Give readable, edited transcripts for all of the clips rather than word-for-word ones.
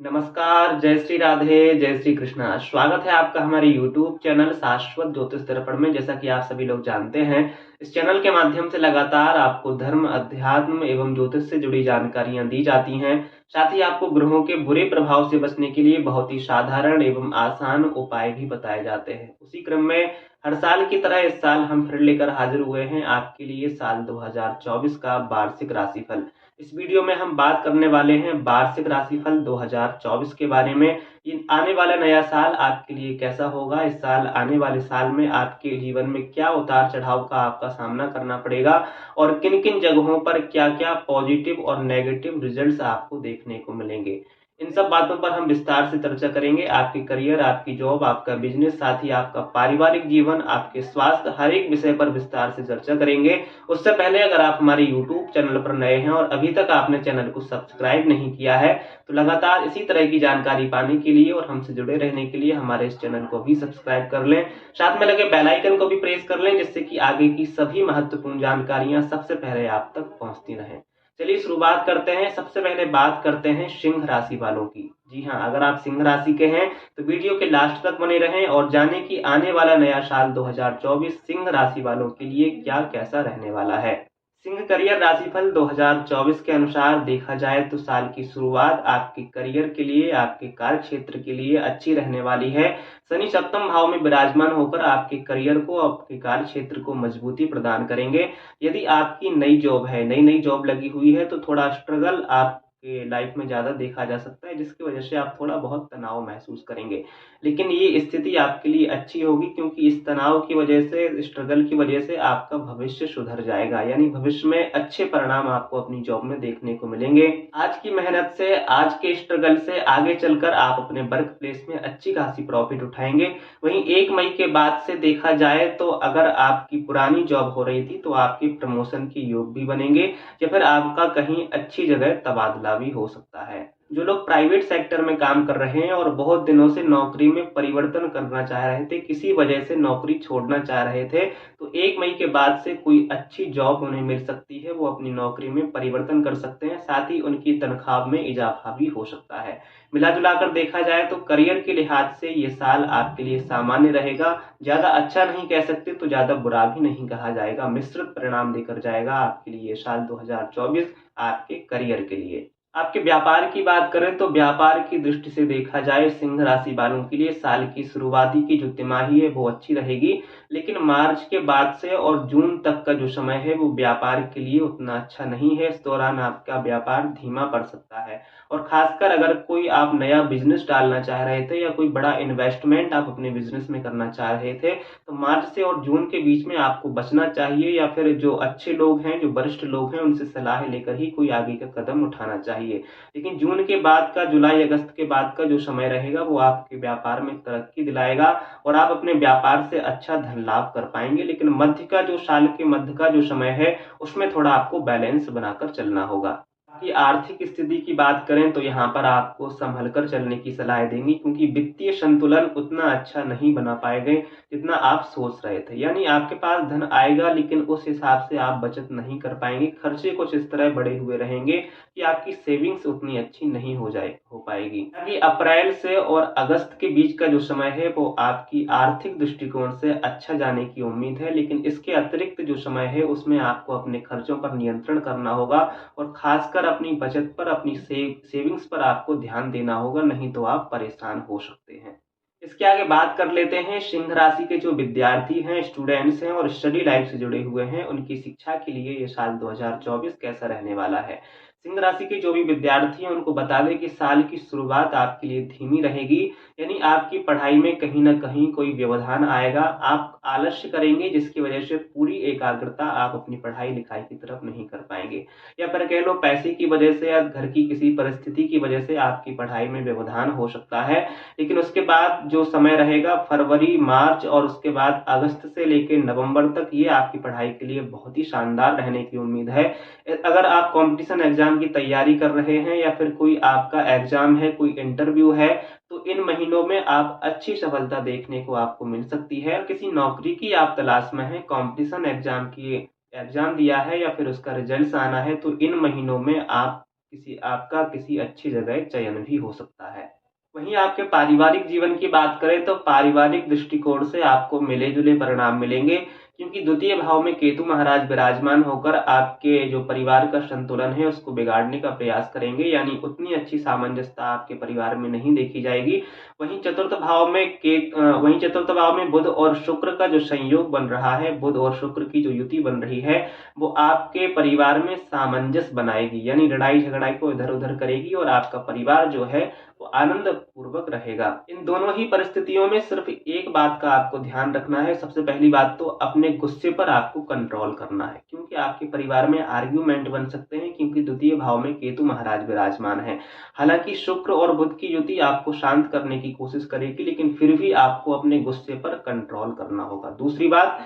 नमस्कार, जय श्री राधे, जय श्री कृष्णा। स्वागत है आपका हमारे यूट्यूब चैनल शाश्वत ज्योतिष दर्पण में। जैसा कि आप सभी लोग जानते हैं, इस चैनल के माध्यम से लगातार आपको धर्म, अध्यात्म एवं ज्योतिष से जुड़ी जानकारियां दी जाती हैं। साथ ही आपको ग्रहों के बुरे प्रभाव से बचने के लिए बहुत ही साधारण एवं आसान उपाय भी बताए जाते हैं। उसी क्रम में हर साल की तरह इस साल हम फिर लेकर हाजिर हुए हैं आपके लिए साल 2024 का वार्षिक राशिफल। इस वीडियो में हम बात करने वाले हैं वार्षिक राशिफल 2024 के बारे में। ये आने वाला नया साल आपके लिए कैसा होगा, इस साल आने वाले साल में आपके जीवन में क्या उतार चढ़ाव का आपका सामना करना पड़ेगा और किन किन जगहों पर क्या क्या पॉजिटिव और नेगेटिव रिजल्ट्स आपको देखने को मिलेंगे। इन सब बातों पर हम विस्तार से चर्चा करेंगे। आपके करियर, आपकी जॉब, आपका बिजनेस, साथ ही आपका पारिवारिक जीवन, आपके स्वास्थ्य, हर एक विषय पर विस्तार से चर्चा करेंगे। उससे पहले अगर आप हमारे यूट्यूब चैनल पर नए हैं और अभी तक आपने चैनल को सब्सक्राइब नहीं किया है, तो लगातार इसी तरह की जानकारी पाने के लिए और हमसे जुड़े रहने के लिए हमारे इस चैनल को भी सब्सक्राइब कर लें। साथ में लगे बेल आइकन को भी प्रेस कर लें, जिससे कि आगे की सभी महत्वपूर्ण जानकारियां सबसे पहले आप तक पहुंचती रहें। चलिए शुरुआत करते हैं। सबसे पहले बात करते हैं सिंह राशि वालों की। जी हाँ, अगर आप सिंह राशि के हैं तो वीडियो के लास्ट तक बने रहें और जानें कि आने वाला नया साल 2024 सिंह राशि वालों के लिए क्या कैसा रहने वाला है। सिंह करियर राशिफल 2024 के अनुसार देखा जाए तो साल की शुरुआत आपके करियर के लिए, आपके कार्य क्षेत्र के लिए अच्छी रहने वाली है। शनि सप्तम भाव में विराजमान होकर आपके करियर को, आपके कार्य क्षेत्र को मजबूती प्रदान करेंगे। यदि आपकी नई जॉब है, नई जॉब लगी हुई है, तो थोड़ा स्ट्रगल आपके लाइफ में ज़्यादा देखा जा सकता है, जिसकी वजह से आप थोड़ा बहुत तनाव महसूस करेंगे। लेकिन ये स्थिति आपके लिए अच्छी होगी, क्योंकि इस तनाव की वजह से, स्ट्रगल की वजह से आपका भविष्य सुधर जाएगा। यानी भविष्य में अच्छे परिणाम आपको अपनी जॉब में देखने को मिलेंगे। आज की मेहनत से, आज के स्ट्रगल से आगे चलकर आप अपने वर्क प्लेस में अच्छी खासी प्रॉफिट उठाएंगे। वहीं 1 मई के बाद से देखा जाए तो अगर आपकी पुरानी जॉब हो रही थी तो आपकी प्रमोशन के योग भी बनेंगे, या फिर आपका कहीं अच्छी जगह तबादला भी हो सकता है। जो लोग प्राइवेट सेक्टर में काम कर रहे हैं और बहुत दिनों से नौकरी में परिवर्तन करना चाह रहे थे, किसी वजह से नौकरी छोड़ना चाह रहे थे, तो 1 मई के बाद से कोई अच्छी जॉब उन्हें मिल सकती है। वो अपनी नौकरी में परिवर्तन कर सकते हैं, साथ ही उनकी तनख्वाह में इजाफा भी हो सकता है। मिला जुला कर देखा जाए तो करियर के लिहाज से ये साल आपके लिए सामान्य रहेगा। ज़्यादा अच्छा नहीं कह सकते तो ज़्यादा बुरा भी नहीं कहा जाएगा। मिश्रित परिणाम देकर जाएगा आपके लिए ये साल 2024 आपके करियर के लिए। आपके व्यापार की बात करें तो व्यापार की दृष्टि से देखा जाए सिंह राशि वालों के लिए साल की शुरुआती की जो तिमाही है वो अच्छी रहेगी, लेकिन मार्च के बाद से और जून तक का जो समय है वो व्यापार के लिए उतना अच्छा नहीं है। इस दौरान आपका व्यापार धीमा पड़ सकता है, और खासकर अगर कोई आप नया बिजनेस डालना चाह रहे थे या कोई बड़ा इन्वेस्टमेंट आप अपने बिजनेस में करना चाह रहे थे, तो मार्च से और जून के बीच में आपको बचना चाहिए, या फिर जो अच्छे लोग हैं, जो वरिष्ठ लोग हैं, उनसे सलाह लेकर ही कोई आगे का कदम उठाना चाहिए। लेकिन जून के बाद का, जुलाई अगस्त के बाद का जो समय रहेगा वो आपके व्यापार में तरक्की दिलाएगा और आप अपने व्यापार से अच्छा धन लाभ कर पाएंगे। लेकिन मध्य का जो, साल के मध्य का जो समय है उसमें थोड़ा आपको बैलेंस बनाकर चलना होगा। की आर्थिक स्थिति की बात करें तो यहाँ पर आपको संभल कर चलने की सलाह देंगी, क्योंकि वित्तीय संतुलन उतना अच्छा नहीं बना पाएंगे जितना आप सोच रहे थे। यानी आपके पास धन आएगा, लेकिन उस हिसाब से आप बचत नहीं कर पाएंगे। खर्चे कुछ इस तरह बढ़े हुए रहेंगे कि आपकी सेविंग्स उतनी अच्छी नहीं हो पाएगी। यानी अप्रैल से और अगस्त के बीच का जो समय है वो आपकी आर्थिक दृष्टिकोण से अच्छा जाने की उम्मीद है, लेकिन इसके अतिरिक्त जो समय है उसमें आपको अपने खर्चों पर नियंत्रण करना होगा और खासकर अपनी बचत पर, अपनी सेविंग्स पर आपको ध्यान देना होगा, नहीं तो आप परेशान हो सकते हैं। इसके आगे बात कर लेते हैं सिंह राशि के जो विद्यार्थी हैं, स्टूडेंट्स हैं और स्टडी लाइफ से जुड़े हुए हैं, उनकी शिक्षा के लिए ये साल 2024 कैसा रहने वाला है। सिंह राशि के जो भी विद्यार्थी हैं उनको बता दें कि साल की शुरुआत आपके लिए धीमी रहेगी। यानी आपकी पढ़ाई में कहीं ना कहीं कोई व्यवधान आएगा, आप आलस्य करेंगे, जिसकी वजह से पूरी एकाग्रता आप अपनी पढ़ाई लिखाई की तरफ नहीं कर पाएंगे, या फिर कह लो पैसे की वजह से या घर की किसी परिस्थिति की वजह से आपकी पढ़ाई में व्यवधान हो सकता है। लेकिन उसके बाद जो समय रहेगा फरवरी, मार्च और उसके बाद अगस्त से लेकर नवंबर तक, ये आपकी पढ़ाई के लिए बहुत ही शानदार रहने की उम्मीद है। अगर आप कंपटीशन एग्जाम की तैयारी कर रहे हैं या फिर कोई आपका एग्जाम है, कोई इंटरव्यू है, तो इन महीनों में आप अच्छी सफलता देखने को आपको मिल सकती है। किसी नौकरी की आप तलाश में हैं, कंपटीशन एग्जाम दिया है या फिर उसका रिजल्ट आना है, तो इन महीनों में आप किसी अच्छी जगह चयन भी हो सकता है। वहीं आपके पारिवारिक जीवन की बात करें तो पारिवारिक दृष्टिकोण से आपको मिले-जुले परिणाम मिलेंगे, क्योंकि द्वितीय भाव में केतु महाराज विराजमान होकर आपके जो परिवार का संतुलन है उसको बिगाड़ने का प्रयास करेंगे, यानी उतनी अच्छी सामंजस्यता आपके परिवार में नहीं देखी जाएगी। वहीं चतुर्थ भाव में बुध और शुक्र का जो संयोग बन रहा है, बुध और शुक्र की जो युति बन रही है, वो आपके परिवार में सामंजस्य बनाएगी, यानी लड़ाई-झगड़ाई को इधर-उधर करेगी और आपका परिवार जो है वो आनंद पूर्वक रहेगा। इन दोनों ही परिस्थितियों में सिर्फ एक बात का आपको ध्यान रखना है। सबसे पहली बात तो अपने गुस्से पर आपको कंट्रोल करना है, क्योंकि आपके परिवार में आर्ग्यूमेंट बन सकते हैं, क्योंकि द्वितीय भाव में केतु महाराज विराजमान है। हालांकि शुक्र और बुध की युति आपको शांत करने की कोशिश करेगी, लेकिन फिर भी आपको अपने गुस्से पर कंट्रोल करना होगा। दूसरी बात,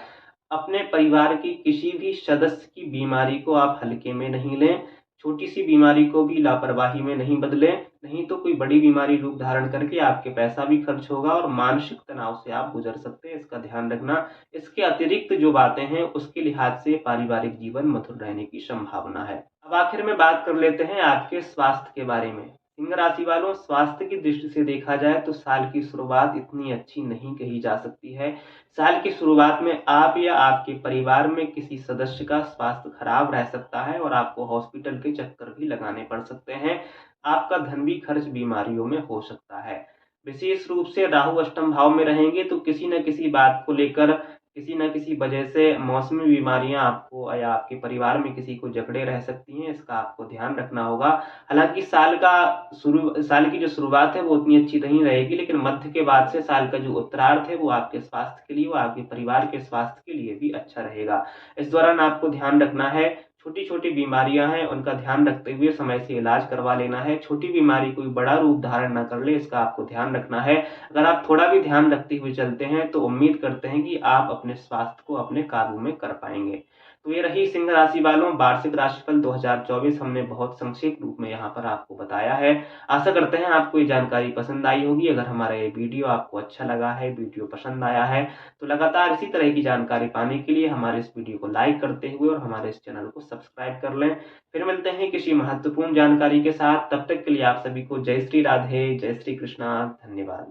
अपने परिवार की किसी भी सदस्य की बीमारी को आप हल्के में नहीं लें। छोटी सी बीमारी को भी लापरवाही में नहीं बदलें, नहीं तो कोई बड़ी बीमारी रूप धारण करके आपके पैसा भी खर्च होगा और मानसिक तनाव से आप गुजर सकते हैं, इसका ध्यान रखना। इसके अतिरिक्त जो बातें हैं उसके लिहाज से पारिवारिक जीवन मधुर रहने की संभावना है। अब आखिर में बात कर लेते हैं आपके स्वास्थ्य के बारे में। सिंह राशि वालों, स्वास्थ्य की दृष्टि से देखा जाए तो साल की शुरुआत इतनी अच्छी नहीं कही जा सकती है। साल की शुरुआत में आप या आपके परिवार में किसी सदस्य का स्वास्थ्य खराब रह सकता है और आपको हॉस्पिटल के चक्कर भी लगाने पड़ सकते हैं। आपका धन भी खर्च बीमारियों में हो सकता है। विशेष रूप से राहु अष्टम भाव में रहेंगे तो किसी न किसी बात को लेकर, किसी न किसी वजह से मौसमी बीमारियां आपको या आपके परिवार में किसी को जकड़े रह सकती हैं, इसका आपको ध्यान रखना होगा। हालांकि साल की जो शुरुआत है वो उतनी अच्छी नहीं रहेगी, लेकिन मध्य के बाद से साल का जो उत्तरार्ध है वो आपके स्वास्थ्य के लिए, वो आपके परिवार के स्वास्थ्य के लिए भी अच्छा रहेगा। इस दौरान आपको ध्यान रखना है, छोटी-छोटी बीमारियां हैं उनका ध्यान रखते हुए समय से इलाज करवा लेना है। छोटी बीमारी कोई बड़ा रूप धारण ना कर ले, इसका आपको ध्यान रखना है। अगर आप थोड़ा भी ध्यान रखते हुए चलते हैं तो उम्मीद करते हैं कि आप अपने स्वास्थ्य को अपने काबू में कर पाएंगे। तो ये रही सिंह राशि वालों वार्षिक राशिफल 2024, हमने बहुत संक्षिप्त रूप में यहाँ पर आपको बताया है। आशा करते हैं आपको ये जानकारी पसंद आई होगी। अगर हमारा ये वीडियो आपको अच्छा लगा है, वीडियो पसंद आया है, तो लगातार इसी तरह की जानकारी पाने के लिए हमारे इस वीडियो को लाइक करते हुए और हमारे इस चैनल को सब्सक्राइब कर लें। फिर मिलते हैं किसी महत्वपूर्ण जानकारी के साथ, तब तक के लिए आप सभी को जय श्री राधे, जय श्री कृष्णा, धन्यवाद।